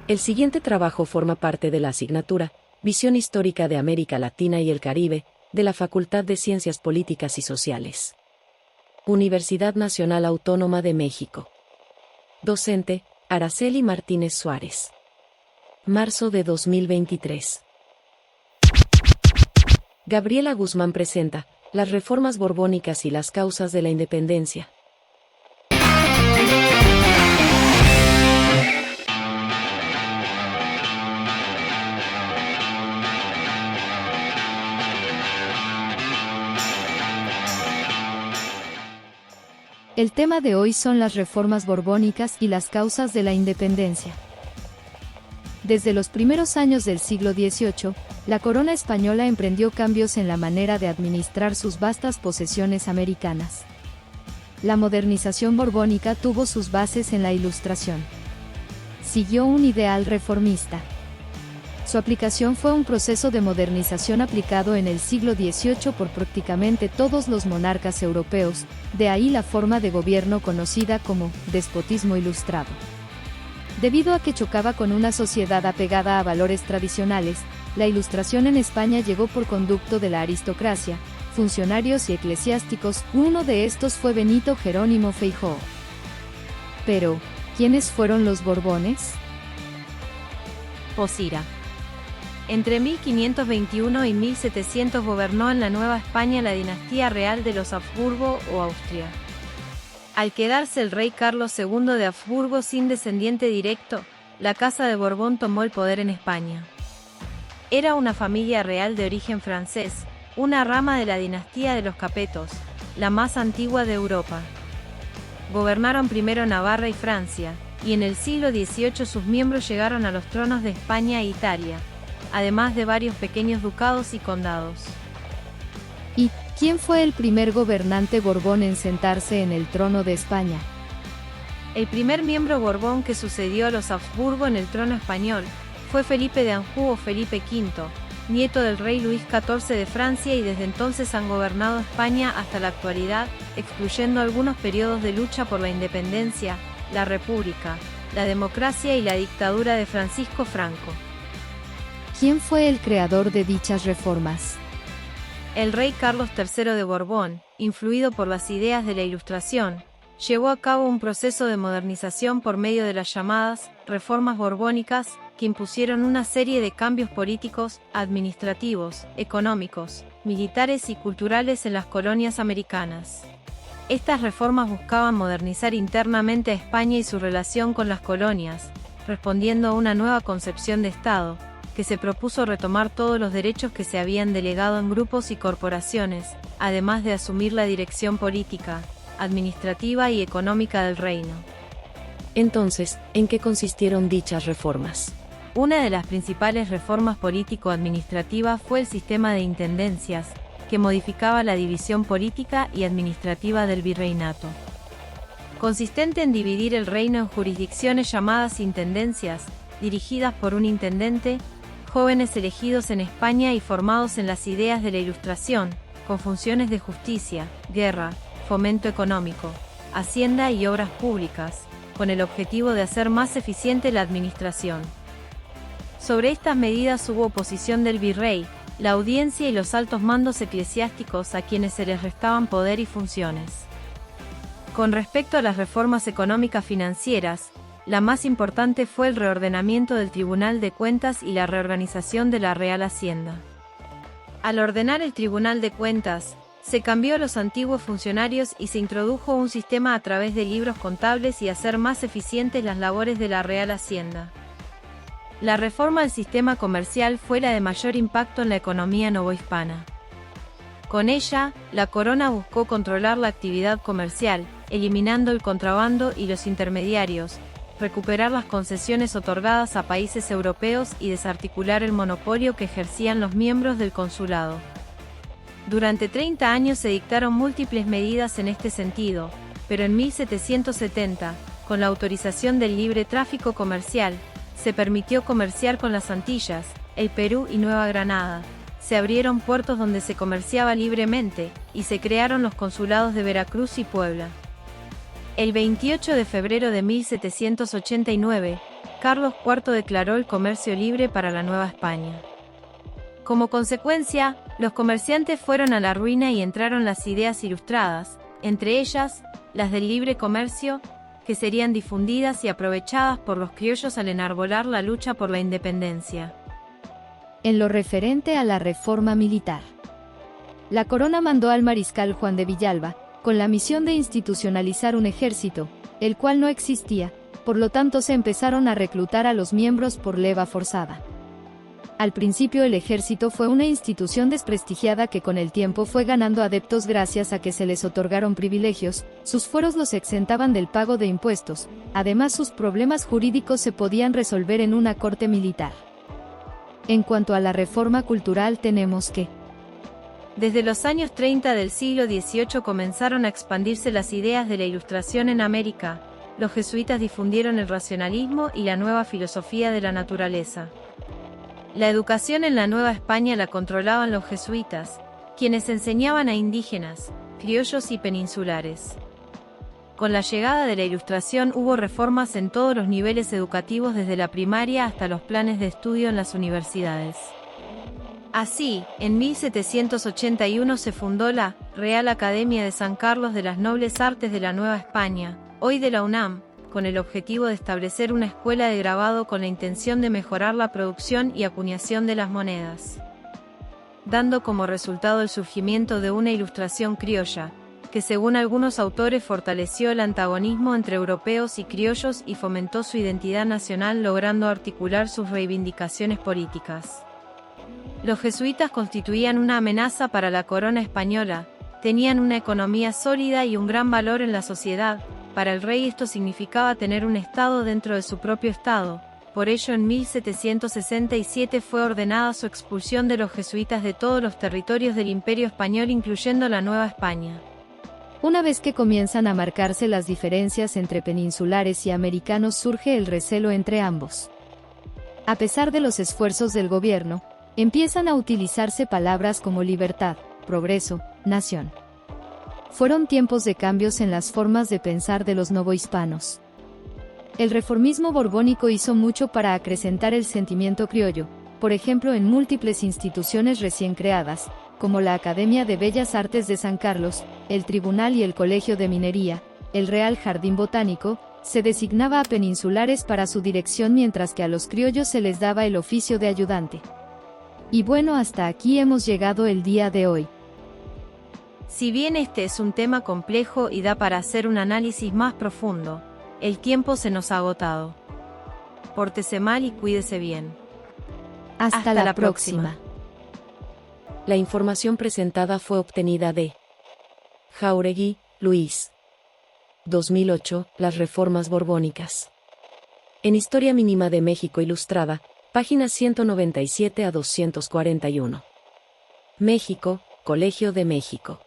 El siguiente trabajo forma parte de la asignatura Visión Histórica de América Latina y el Caribe, de la Facultad de Ciencias Políticas y Sociales. Universidad Nacional Autónoma de México. Docente, Araceli Martínez Suárez. Marzo de 2023. Gabriela Guzmán presenta Las reformas borbónicas y las causas de la independencia. El tema de hoy son las reformas borbónicas y las causas de la independencia. Desde los primeros años del siglo XVIII, la corona española emprendió cambios en la manera de administrar sus vastas posesiones americanas. La modernización borbónica tuvo sus bases en la Ilustración. Siguió un ideal reformista. Su aplicación fue un proceso de modernización aplicado en el siglo XVIII por prácticamente todos los monarcas europeos, de ahí la forma de gobierno conocida como despotismo ilustrado. Debido a que chocaba con una sociedad apegada a valores tradicionales, la Ilustración en España llegó por conducto de la aristocracia, funcionarios y eclesiásticos. Uno de estos fue Benito Jerónimo Feijóo. Pero, ¿quiénes fueron los Borbones? Posira. Entre 1521 y 1700 gobernó en la Nueva España la dinastía real de los Habsburgo o Austria. Al quedarse el rey Carlos II de Habsburgo sin descendiente directo, la Casa de Borbón tomó el poder en España. Era una familia real de origen francés, una rama de la dinastía de los Capetos, la más antigua de Europa. Gobernaron primero Navarra y Francia, y en el siglo XVIII sus miembros llegaron a los tronos de España e Italia, además de varios pequeños ducados y condados. ¿Y quién fue el primer gobernante Borbón en sentarse en el trono de España? El primer miembro Borbón que sucedió a los Habsburgo en el trono español fue Felipe de Anjou o Felipe V, nieto del rey Luis XIV de Francia, y desde entonces han gobernado España hasta la actualidad, excluyendo algunos periodos de lucha por la independencia, la república, la democracia y la dictadura de Francisco Franco. ¿Quién fue el creador de dichas reformas? El rey Carlos III de Borbón, influido por las ideas de la Ilustración, llevó a cabo un proceso de modernización por medio de las llamadas reformas borbónicas, que impusieron una serie de cambios políticos, administrativos, económicos, militares y culturales en las colonias americanas. Estas reformas buscaban modernizar internamente a España y su relación con las colonias, respondiendo a una nueva concepción de Estado, que se propuso retomar todos los derechos que se habían delegado en grupos y corporaciones, además de asumir la dirección política, administrativa y económica del reino. Entonces, ¿en qué consistieron dichas reformas? Una de las principales reformas político-administrativas fue el sistema de intendencias, que modificaba la división política y administrativa del virreinato. Consistente en dividir el reino en jurisdicciones llamadas intendencias, dirigidas por un intendente, jóvenes elegidos en España y formados en las ideas de la Ilustración, con funciones de justicia, guerra, fomento económico, hacienda y obras públicas, con el objetivo de hacer más eficiente la administración. Sobre estas medidas hubo oposición del virrey, la audiencia y los altos mandos eclesiásticos, a quienes se les restaban poder y funciones. Con respecto a las reformas económicas financieras, la más importante fue el reordenamiento del Tribunal de Cuentas y la reorganización de la Real Hacienda. Al ordenar el Tribunal de Cuentas, se cambió a los antiguos funcionarios y se introdujo un sistema a través de libros contables y hacer más eficientes las labores de la Real Hacienda. La reforma al sistema comercial fue la de mayor impacto en la economía novohispana. Con ella, la corona buscó controlar la actividad comercial, eliminando el contrabando y los intermediarios, recuperar las concesiones otorgadas a países europeos y desarticular el monopolio que ejercían los miembros del consulado. Durante 30 años se dictaron múltiples medidas en este sentido, pero en 1770, con la autorización del libre tráfico comercial, se permitió comerciar con las Antillas, el Perú y Nueva Granada. Se abrieron puertos donde se comerciaba libremente, y se crearon los consulados de Veracruz y Puebla. El 28 de febrero de 1789, Carlos IV declaró el comercio libre para la Nueva España. Como consecuencia, los comerciantes fueron a la ruina y entraron las ideas ilustradas, entre ellas, las del libre comercio, que serían difundidas y aprovechadas por los criollos al enarbolar la lucha por la independencia. En lo referente a la reforma militar, la corona mandó al mariscal Juan de Villalba, con la misión de institucionalizar un ejército, el cual no existía, por lo tanto se empezaron a reclutar a los miembros por leva forzada. Al principio el ejército fue una institución desprestigiada que con el tiempo fue ganando adeptos gracias a que se les otorgaron privilegios, sus fueros los exentaban del pago de impuestos, además sus problemas jurídicos se podían resolver en una corte militar. En cuanto a la reforma cultural tenemos que, desde los años 30 del siglo XVIII comenzaron a expandirse las ideas de la Ilustración en América. Los jesuitas difundieron el racionalismo y la nueva filosofía de la naturaleza. La educación en la Nueva España la controlaban los jesuitas, quienes enseñaban a indígenas, criollos y peninsulares. Con la llegada de la Ilustración hubo reformas en todos los niveles educativos desde la primaria hasta los planes de estudio en las universidades. Así, en 1781 se fundó la Real Academia de San Carlos de las Nobles Artes de la Nueva España, hoy de la UNAM, con el objetivo de establecer una escuela de grabado con la intención de mejorar la producción y acuñación de las monedas, dando como resultado el surgimiento de una ilustración criolla, que según algunos autores fortaleció el antagonismo entre europeos y criollos y fomentó su identidad nacional logrando articular sus reivindicaciones políticas. Los jesuitas constituían una amenaza para la corona española, tenían una economía sólida y un gran valor en la sociedad. Para el rey esto significaba tener un estado dentro de su propio estado, por ello en 1767 fue ordenada su expulsión de los jesuitas de todos los territorios del Imperio Español incluyendo la Nueva España. Una vez que comienzan a marcarse las diferencias entre peninsulares y americanos surge el recelo entre ambos. A pesar de los esfuerzos del gobierno, empiezan a utilizarse palabras como libertad, progreso, nación. Fueron tiempos de cambios en las formas de pensar de los novohispanos. El reformismo borbónico hizo mucho para acrecentar el sentimiento criollo, por ejemplo en múltiples instituciones recién creadas, como la Academia de Bellas Artes de San Carlos, el Tribunal y el Colegio de Minería, el Real Jardín Botánico, se designaba a peninsulares para su dirección mientras que a los criollos se les daba el oficio de ayudante. Y bueno, hasta aquí hemos llegado el día de hoy. Si bien este es un tema complejo y da para hacer un análisis más profundo, el tiempo se nos ha agotado. Pórtese mal y cuídese bien. Hasta la próxima. La información presentada fue obtenida de Jáuregui, Luis. 2008, Las reformas borbónicas. En Historia Mínima de México Ilustrada, páginas 197 a 241. México, Colegio de México.